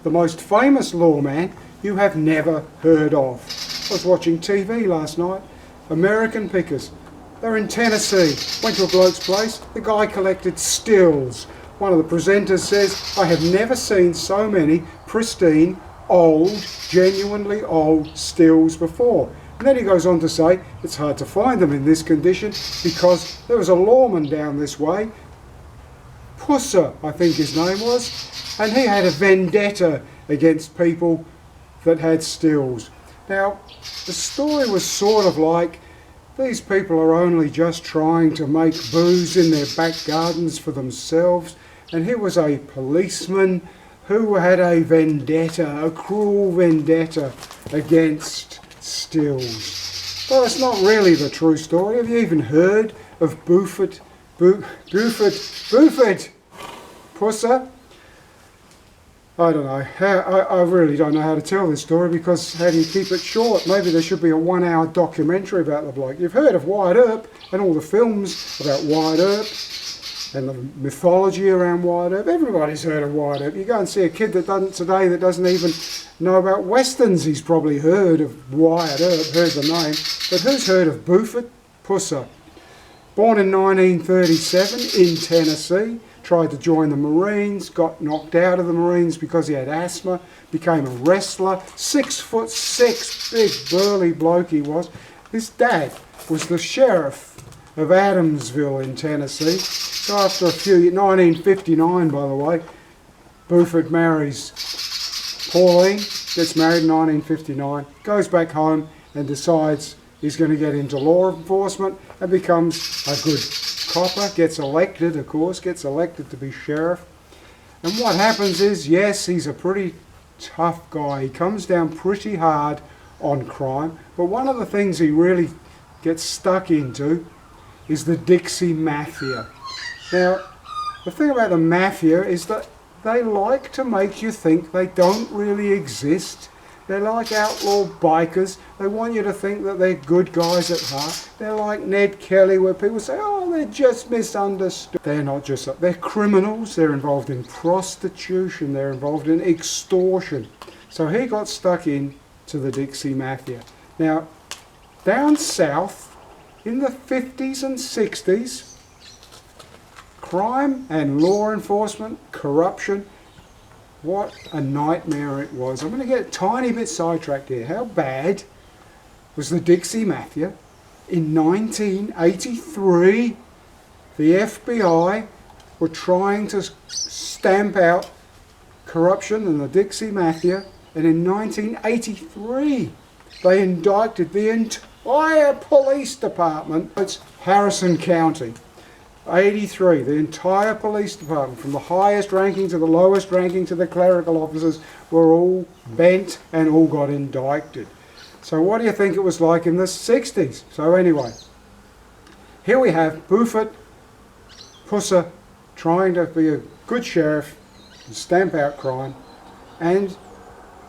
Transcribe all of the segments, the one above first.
the most famous lawman you have never heard of. I was watching TV last night. American pickers. They're in Tennessee. Went to a bloke's place. The guy collected stills. One of the presenters says, I have never seen so many pristine, old, genuinely old stills before. And then he goes on to say, it's hard to find them in this condition because there was a lawman down this way, Pusser, I think his name was, and he had a vendetta against people that had stills. Now, the story was sort of like, these people are only just trying to make booze in their back gardens for themselves, and here was a policeman who had a vendetta, a cruel vendetta against stills. Well, it's not really the true story. Have you even heard of Buford Pusser? I don't know. I really don't know how to tell this story, because how do you keep it short? Maybe there should be a 1-hour documentary about the bloke. You've heard of Wyatt Earp and all the films about Wyatt Earp and the mythology around Wyatt Earp. Everybody's heard of Wyatt Earp. You go and see a kid that doesn't even know about westerns. He's probably heard of Wyatt Earp, heard the name. But who's heard of Buford Pusser? Born in 1937 in Tennessee. Tried to join the Marines, got knocked out of the Marines because he had asthma, became a wrestler, 6'6", big burly bloke he was. His dad was the sheriff of Adamsville in Tennessee. So after a few years, 1959 by the way, Buford marries Pauline, gets married in 1959, goes back home and decides he's going to get into law enforcement and becomes a good copper, gets elected, of course, gets elected to be sheriff. And what happens is, yes, he's a pretty tough guy. He comes down pretty hard on crime. But one of the things he really gets stuck into is the Dixie Mafia. Now, the thing about the Mafia is that they like to make you think they don't really exist. They're like outlaw bikers. They want you to think that they're good guys at heart. They're like Ned Kelly, where people say, oh, they're just misunderstood. They're not just, they're criminals. They're involved in prostitution. They're involved in extortion. So he got stuck into the Dixie Mafia. Now, down south, in the 50s and 60s, crime and law enforcement, corruption, what a nightmare it was. I'm going to get a tiny bit sidetracked here. How bad was the Dixie Mafia? In 1983, the FBI were trying to stamp out corruption in the Dixie Mafia, and in 1983 they indicted the entire police department. It's Harrison County. 83, the entire police department, from the highest ranking to the lowest ranking to the clerical officers, were all bent and all got indicted. So what do you think it was like in the 60s? So anyway, here we have Buford Pusser trying to be a good sheriff and stamp out crime, and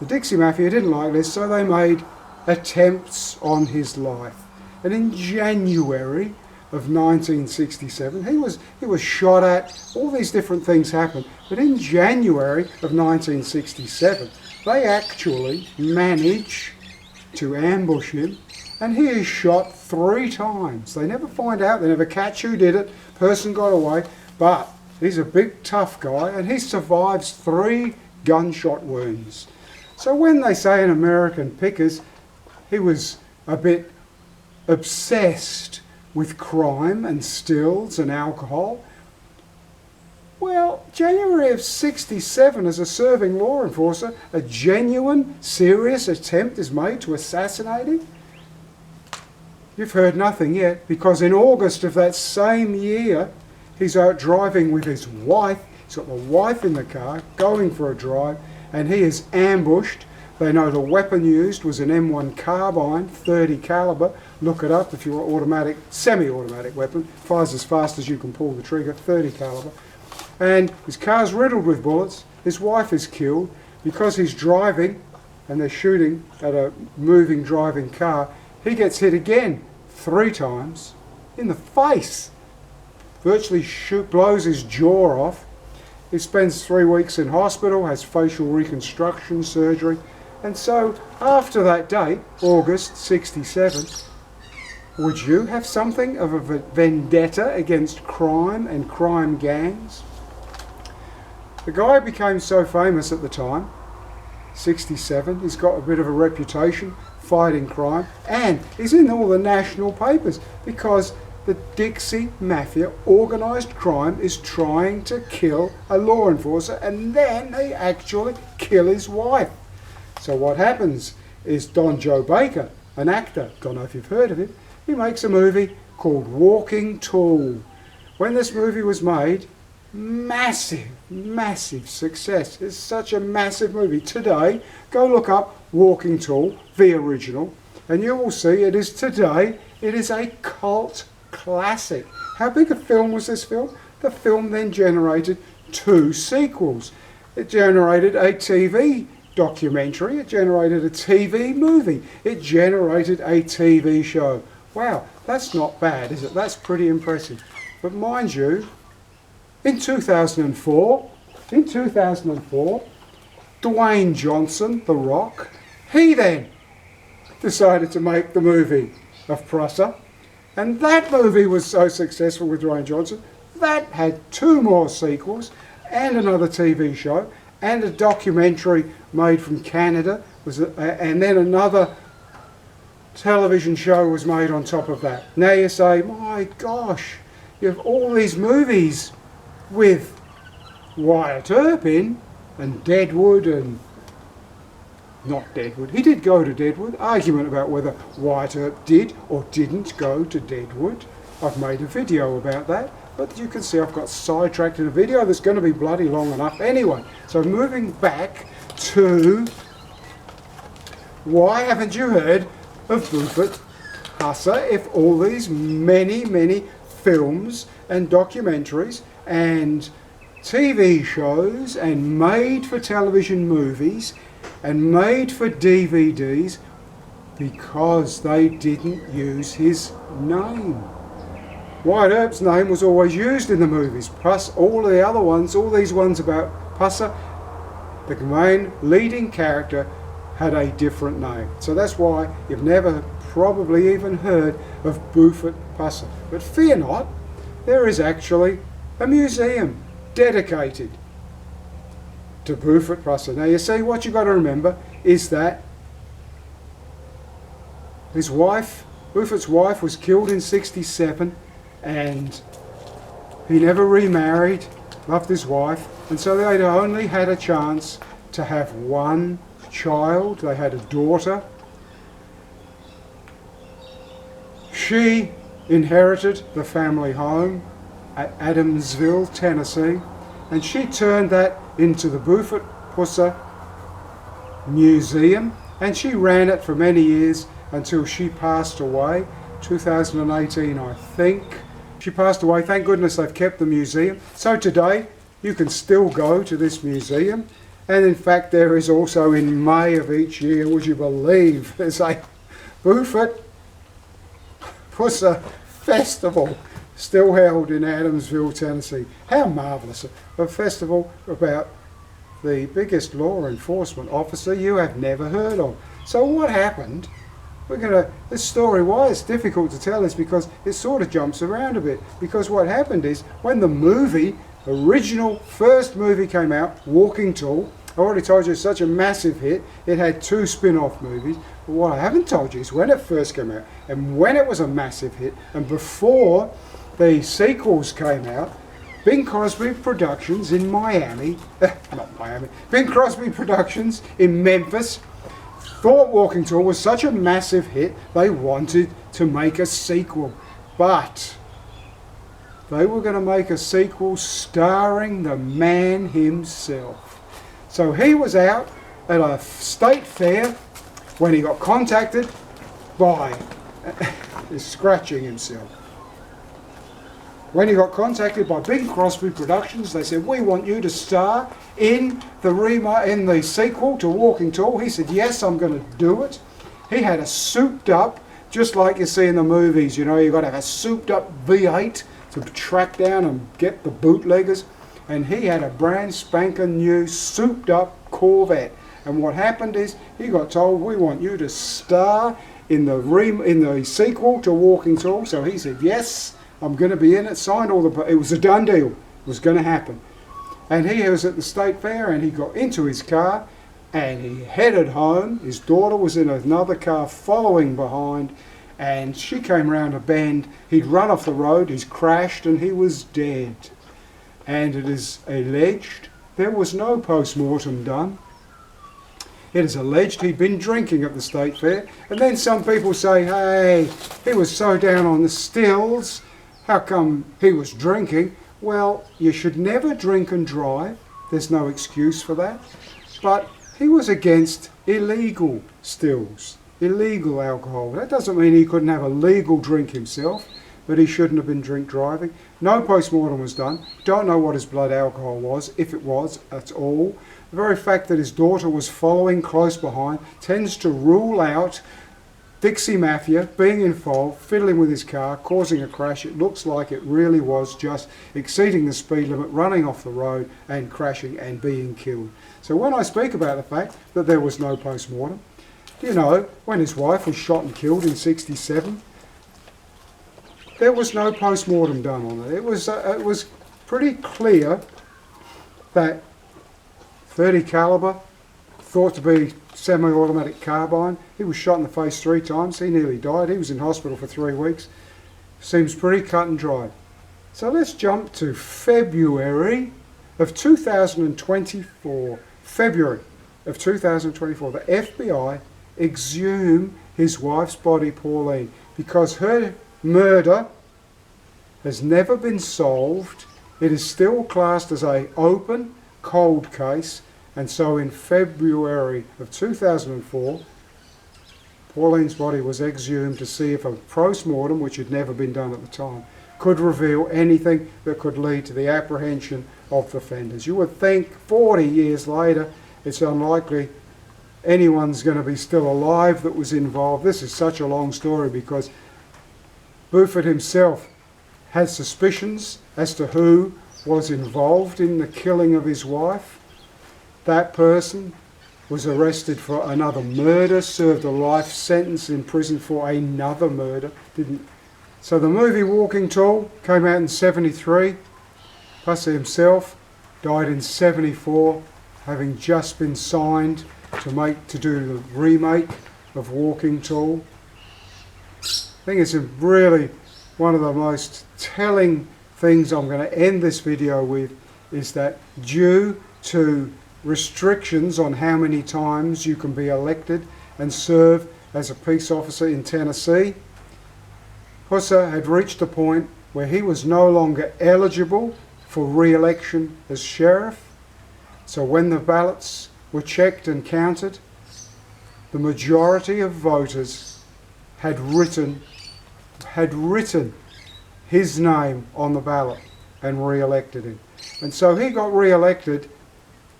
the Dixie Mafia didn't like this, so they made attempts on his life. And in January of 1967, he was shot at. All these different things happened, but in January of 1967 they actually manage to ambush him, and he is shot 3 times. They never find out, they never catch who did it, person got away, but he's a big tough guy and he survives 3 gunshot wounds. So when they say in American Pickers he was a bit obsessed with crime and stills and alcohol, well, January of 67, as a serving law enforcer, a genuine, serious attempt is made to assassinate him? You've heard nothing yet, because in August of that same year, he's out driving with his wife. He's got the wife in the car, going for a drive, and he is ambushed. They know the weapon used was an M1 carbine, 30 caliber. Look it up if you're an automatic, semi-automatic weapon. Fires as fast as you can pull the trigger, 30 caliber. And his car's riddled with bullets. His wife is killed because he's driving and they're shooting at a moving driving car. He gets hit again 3 times in the face. Virtually blows his jaw off. He spends 3 weeks in hospital, has facial reconstruction surgery. And so after that date, August 67, would you have something of a vendetta against crime and crime gangs? The guy became so famous at the time, 67, he's got a bit of a reputation fighting crime, and he's in all the national papers because the Dixie Mafia, organised crime, is trying to kill a law enforcer, and then they actually kill his wife. So what happens is Don Joe Baker, an actor, don't know if you've heard of him, he makes a movie called Walking Tall. When this movie was made, massive success. It's such a massive movie. Today, go look up Walking Tall, the original, and you will see it is today, it is a cult classic. How big a film was this film? The film then generated 2 sequels. It generated a TV documentary, it generated a TV movie, it generated a TV show. Wow, that's not bad, is it? That's pretty impressive. But mind you, in 2004, Dwayne Johnson, The Rock, he then decided to make the movie of Pusser. And that movie was so successful with Dwayne Johnson, that had 2 more sequels and another TV show and a documentary made from Canada, and then another television show was made on top of that. Now you say, my gosh, you have all these movies with Wyatt Earp in, and Deadwood, and not Deadwood. He did go to Deadwood. Argument about whether Wyatt Earp did or didn't go to Deadwood. I've made a video about that, but you can see I've got sidetracked in a video that's going to be bloody long enough anyway. So moving back to, why haven't you heard of Buford Pusser if all these many films and documentaries and TV shows and made for television movies and made for DVDs, because they didn't use his name. Wyatt Earp's name was always used in the movies, plus all the other ones, all these ones about Pusser, the main leading character had a different name. So that's why you've never probably even heard of Buford Pusser. But fear not, there is actually a museum dedicated to Buford Pusser. Now you see, what you've got to remember is that his wife, Buford's wife, was killed in 67, and he never remarried, loved his wife, and so they'd only had a chance to have one child. They had a daughter. She inherited the family home at Adamsville, Tennessee, and she turned that into the Buford Pusser Museum, and she ran it for many years until she passed away, 2018 I think. She passed away. Thank goodness they've kept the museum. So today you can still go to this museum, and in fact there is also in May of each year, would you believe, there's a Buford Pusser Festival still held in Adamsville, Tennessee. How marvellous. A festival about the biggest law enforcement officer you have never heard of. So what happened? This story, why it's difficult to tell is because it sort of jumps around a bit. Because what happened is, when the movie, original first movie came out, Walking Tall, I already told you it's such a massive hit, it had 2 spin-off movies. But what I haven't told you is when it first came out, and when it was a massive hit, and before the sequels came out, Bing Crosby Productions in Miami, Bing Crosby Productions in Memphis, thought Walking Tall was such a massive hit, they wanted to make a sequel. But they were going to make a sequel starring the man himself. So he was out at a state fair when he got contacted by, he's scratching himself. When he got contacted by Bing Crosby Productions, they said, we want you to star in the sequel to Walking Tall. He said, yes, I'm going to do it. He had a souped up, just like you see in the movies, you know, you've got to have a souped up V8 to track down and get the bootleggers. and he had a brand spanking new souped up Corvette. And what happened is he got told, we want you to star in the sequel to Walking Tall. So he said, yes, I'm going to be in it. Signed all the, it was a done deal. It was going to happen. And he was at the state fair and he got into his car and he headed home. His daughter was in another car following behind, and she came round a bend. He'd run off the road, he's crashed, and he was dead. And it is alleged there was no post-mortem done. It is alleged he'd been drinking at the state fair, and then some people say, hey, he was so down on the stills, how come he was drinking? Well, you should never drink and drive. There's no excuse for that. But he was against illegal stills, illegal alcohol. That doesn't mean he couldn't have a legal drink himself, but he shouldn't have been drink driving. No post-mortem was done. Don't know what his blood alcohol was, if it was at all. The very fact that his daughter was following close behind tends to rule out Dixie Mafia being involved, fiddling with his car, causing a crash. It looks like it really was just exceeding the speed limit, running off the road and crashing and being killed. So when I speak about the fact that there was no post-mortem, you know, when his wife was shot and killed in '67, there was no post-mortem done on it. It was pretty clear that 30 caliber, thought to be semi-automatic carbine. He was shot in the face 3 times. He nearly died. He was in hospital for 3 weeks. Seems pretty cut and dry. So let's jump to February of 2024. February of 2024. The FBI exhumed his wife's body, Pauline, because her murder has never been solved. It is still classed as an open, cold case. And so in February of 2004, Pauline's body was exhumed to see if a post-mortem, which had never been done at the time, could reveal anything that could lead to the apprehension of the offenders. You would think 40 years later, it's unlikely anyone's going to be still alive that was involved. This is such a long story because Buford himself has suspicions as to who was involved in the killing of his wife. That person was arrested for another murder, served a life sentence in prison for another murder. So the movie Walking Tall came out in '73. Pusser himself died in '74, having just been signed to do the remake of Walking Tall. I think it's really one of the most telling things I'm going to end this video with is that due to restrictions on how many times you can be elected and serve as a peace officer in Tennessee, Pusser had reached a point where he was no longer eligible for re-election as sheriff. So when the ballots were checked and counted, the majority of voters had written his name on the ballot and re-elected him. And so he got re-elected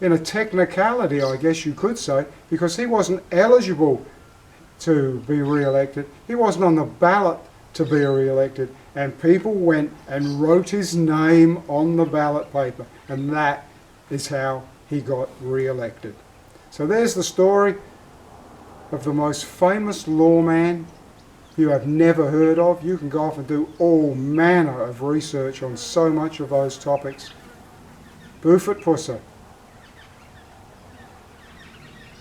in a technicality, I guess you could say, because he wasn't eligible to be re-elected. He wasn't on the ballot to be re-elected, and people went and wrote his name on the ballot paper, and that is how he got re-elected. So there's the story of the most famous lawman you have never heard of. You can go off and do all manner of research on so much of those topics. Buford Pusser.